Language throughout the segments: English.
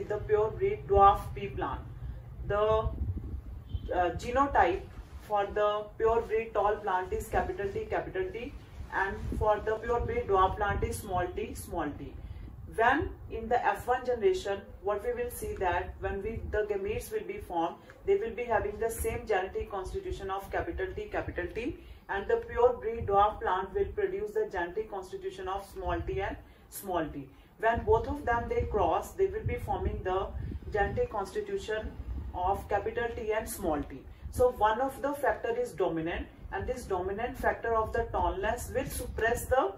with the pure breed dwarf pea plant. The genotype for the pure breed tall plant is capital T, and for the pure breed dwarf plant is small t. When in the F1 generation, what we will see that when the gametes will be formed, they will be having the same genetic constitution of capital T, and the pure breed dwarf plant will produce the genetic constitution of small t and small t. When both of them they cross, they will be forming the genetic constitution of capital T and small t. So one of the factor is dominant, and this dominant factor of the tallness will suppress the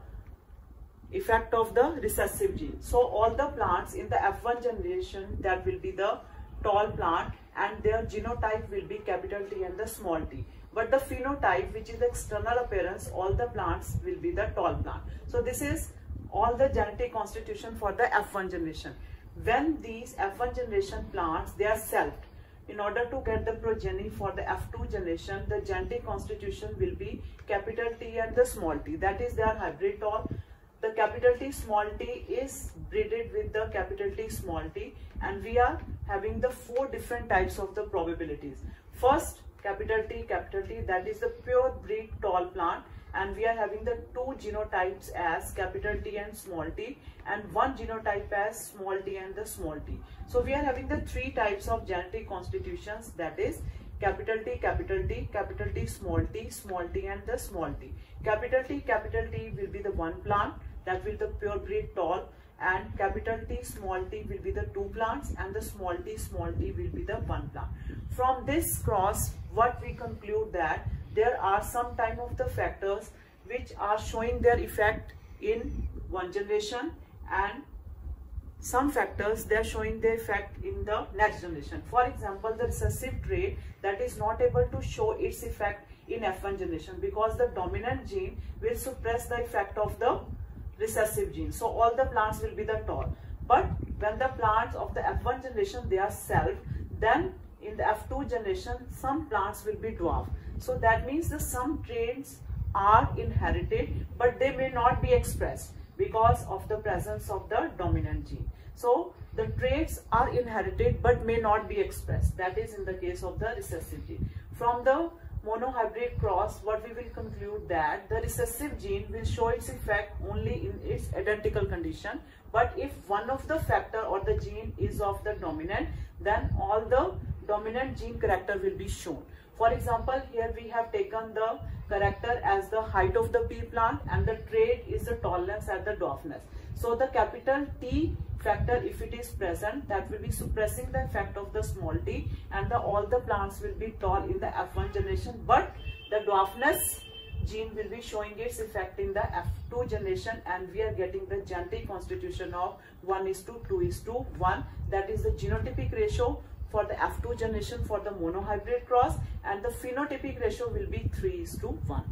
effect of the recessive gene. So all the plants in the F1 generation, that will be the tall plant, and their genotype will be capital T and the small t. But the phenotype, which is the external appearance, all the plants will be the tall plant. So this is all the genetic constitution for the F1 generation. When these F1 generation plants, they are selfed. In order to get the progeny for the F2 generation, the genetic constitution will be capital T and the small t. That is, they are hybrid tall. The capital T small t is breeded with the capital T small t, and we are having the 4 different types of the probabilities. First, capital T, that is the pure breed tall plant, and we are having the 2 genotypes as capital T and small t, and 1 genotype as small t and the small t. So we are having the 3 types of genetic constitutions, that is capital T, small t and the small t. Capital T will be the 1 plant, that will the pure breed tall, and capital T small t will be the 2 plants, and the small t will be the 1 plant. From this cross, what we conclude that there are some type of the factors which are showing their effect in one generation, and some factors they are showing their effect in the next generation. For example, the recessive trait that is not able to show its effect in F1 generation because the dominant gene will suppress the effect of the recessive gene. So all the plants will be the tall. But when the plants of the F1 generation they are self, then in the F2 generation some plants will be dwarf. So that means the some traits are inherited, but they may not be expressed because of the presence of the dominant gene. So the traits are inherited but may not be expressed. That is in the case of the recessive gene. From the monohybrid cross, what we will conclude that the recessive gene will show its effect only in its identical condition. But if one of the factor or the gene is of the dominant, then all the dominant gene character will be shown. For example, here we have taken the character as the height of the pea plant, and the trait is the tallness and the dwarfness. So the capital T factor, if it is present, that will be suppressing the effect of the small t, and all the plants will be tall in the F1 generation, but the dwarfness gene will be showing its effect in the F2 generation, and we are getting the genetic constitution of 1:2:1. That is the genotypic ratio for the F2 generation for the monohybrid cross, and the phenotypic ratio will be 3:1.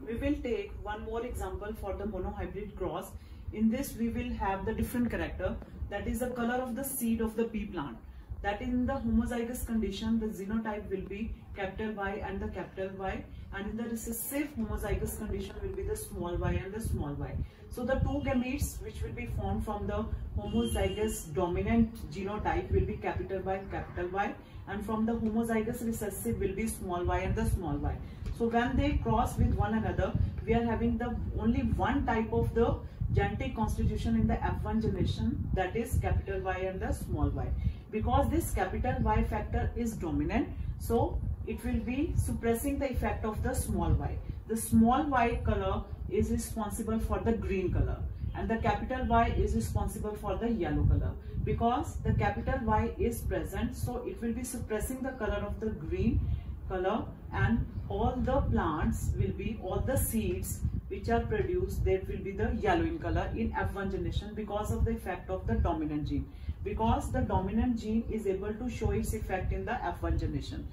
We will take one more example for the monohybrid cross. In this we will have the different character, that is the color of the seed of the pea plant. That in the homozygous condition the genotype will be capital Y and the capital Y, and in the recessive homozygous condition will be the small y and the small y. So the 2 gametes which will be formed from the homozygous dominant genotype will be capital Y, and from the homozygous recessive will be small y and the small y. So when they cross with one another, we are having the only one type of the genetic constitution in the F1 generation, that is capital Y and the small y. Because this capital Y factor is dominant, so it will be suppressing the effect of the small y. The small y color is responsible for the green color, and the capital Y is responsible for the yellow color. Because the capital Y is present, so it will be suppressing the color of the green color, and all the plants will be, all the seeds which are produced, that will be the yellow in color in F1 generation because of the effect of the dominant gene. Because the dominant gene is able to show its effect in the F1 generation.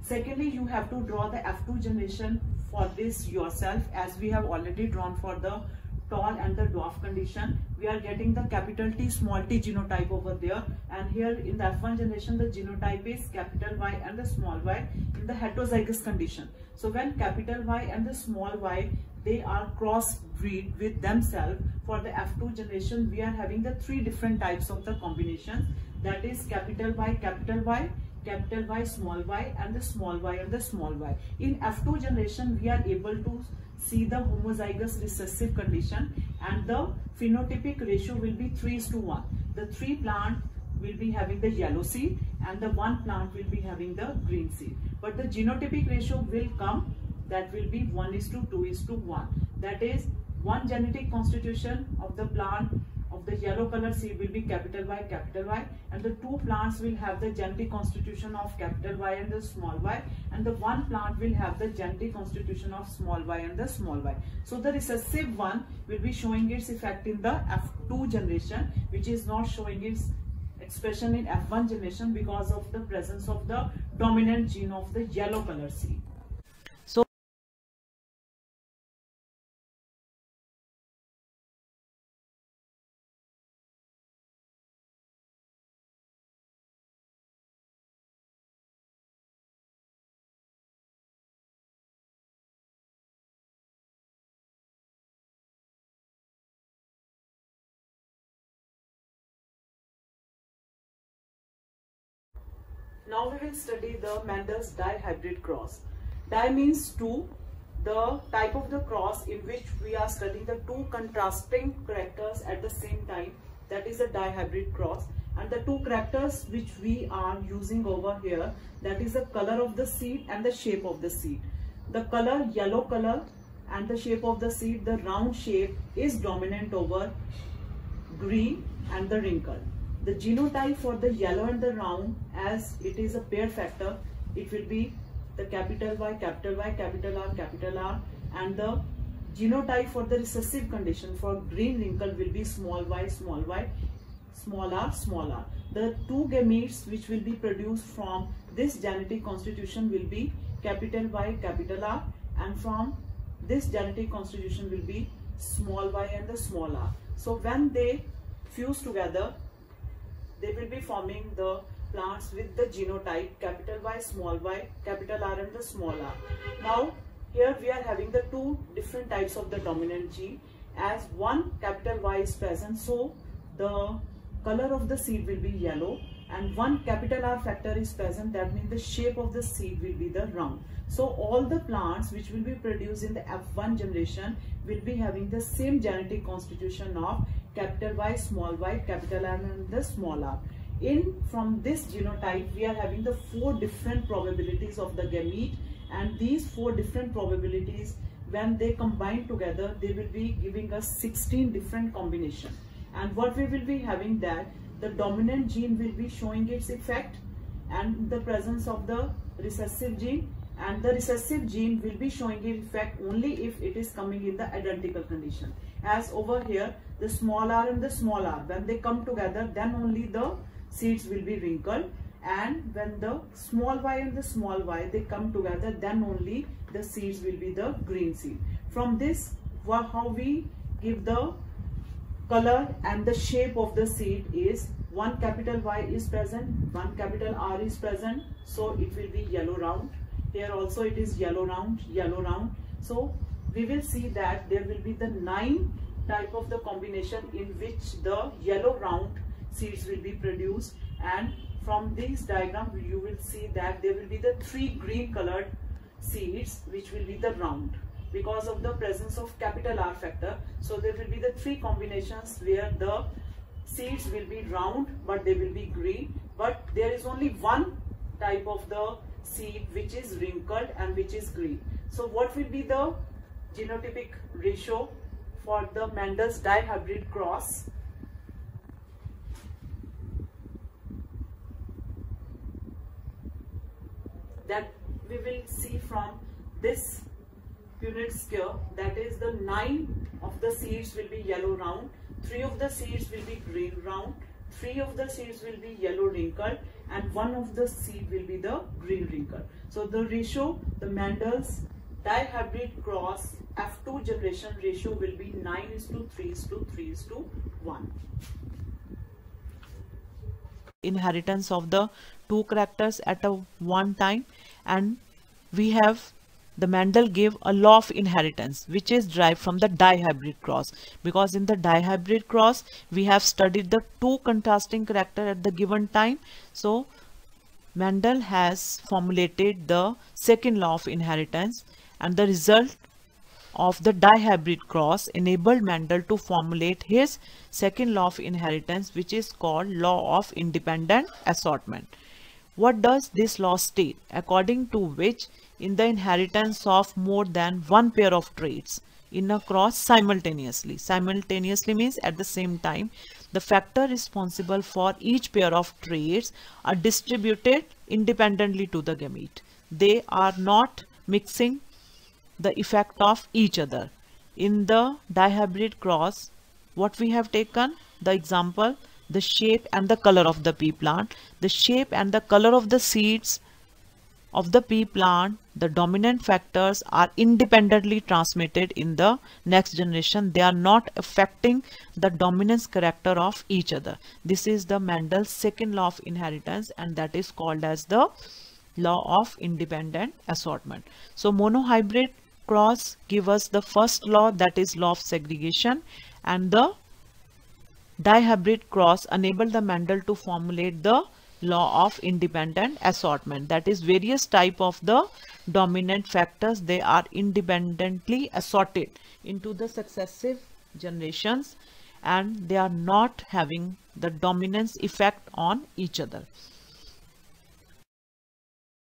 Secondly, you have to draw the F2 generation for this yourself, as we have already drawn for the tall and the dwarf condition. We are getting the capital T small t genotype over there, and here in the F1 generation the genotype is capital Y and the small y in the heterozygous condition. So when capital Y and the small y they are cross breed with themselves. For the F2 generation, we are having the three different types of the combinations, that is capital Y, small y, and the small y and the small y. In F2 generation, we are able to see the homozygous recessive condition, and the phenotypic ratio will be 3:1. The 3 plant will be having the yellow seed and the 1 plant will be having the green seed. But the genotypic ratio will come, that will be 1:2:1. That is, one genetic constitution of the plant of the yellow color seed will be capital Y, and the 2 plants will have the genetic constitution of capital Y and the small y, and the 1 plant will have the genetic constitution of small y and the small y. So the recessive one will be showing its effect in the F2 generation, which is not showing its expression in F1 generation because of the presence of the dominant gene of the yellow color seed. So now we will study the Mendel's dihybrid cross. Di means 2, the type of the cross in which we are studying the 2 contrasting characters at the same time, that is a dihybrid cross. And the 2 characters which we are using over here, that is the color of the seed and the shape of the seed. The color, yellow color, and the shape of the seed, the round shape, is dominant over green and the wrinkle. The genotype for the yellow and the round, as it is a pair factor, it will be the capital Y, capital R, and the genotype for the recessive condition for green wrinkle will be small y, small r. The 2 gametes which will be produced from this genetic constitution will be capital Y, capital R, and from this genetic constitution will be small y and the small r. So when they fuse together, they will be forming the plants with the genotype capital Y, capital R, and the small r. Now here we are having the 2 different types of the dominant gene. As one capital Y is present, so the color of the seed will be yellow, and one capital R factor is present, that means the shape of the seed will be the round. So all the plants which will be produced in the F1 generation will be having the same genetic constitution of capital Y, capital R, and the small r. From this genotype, we are having the 4 different probabilities of the gamete, and these 4 different probabilities, when they combine together, they will be giving us 16 different combinations. And what we will be having, that the dominant gene will be showing its effect and the presence of the recessive gene, and the recessive gene will be showing its effect only if it is coming in the identical condition. As over here, the small r and the small r, when they come together, then only the seeds will be wrinkled, and when the small y and the small y, they come together, then only the seeds will be the green seed. From this, how we give the color and the shape of the seed is, one capital Y is present, one capital R is present, so it will be yellow round. Here also it is yellow round. So we will see that there will be the 9 type of the combination in which the yellow round seeds will be produced, and from this diagram you will see that there will be the 3 green colored seeds which will be the round because of the presence of capital R factor. So there will be the 3 combinations where the seeds will be round but they will be green, but there is only one type of the seed which is wrinkled and which is green. So what will be the genotypic ratio for the Mendel's dihybrid cross? That we will see from this Punnett square, that is the 9 of the seeds will be yellow round, 3 of the seeds will be green round, 3 of the seeds will be yellow wrinkled, and 1 of the seed will be the green wrinkled. So the ratio, the Mendel's dihybrid cross F2 generation ratio will be 9:3:3:1. Inheritance of the 2 characters at a one time, and we have the Mendel gave a law of inheritance which is derived from the dihybrid cross, because in the dihybrid cross we have studied the two contrasting character at the given time. So Mendel has formulated the second law of inheritance, and the result of the dihybrid cross enabled Mendel to formulate his second law of inheritance, which is called law of independent assortment. What does this law state? According to which in the inheritance of more than one pair of traits in a cross simultaneously means at the same time, the factor responsible for each pair of traits are distributed independently to the gamete. They are not mixing the effect of each other. In the dihybrid cross, what we have taken, the example, the shape and the color of the pea plant, the shape and the color of the seeds of the pea plant, the dominant factors are independently transmitted in the next generation. They are not affecting the dominance character of each other. This is the Mendel's second law of inheritance, and that is called as the law of independent assortment. So monohybrid cross give us the first law, that is law of segregation, and the dihybrid cross enable the Mendel to formulate the law of independent assortment, that is various type of the dominant factors, they are independently assorted into the successive generations and they are not having the dominance effect on each other.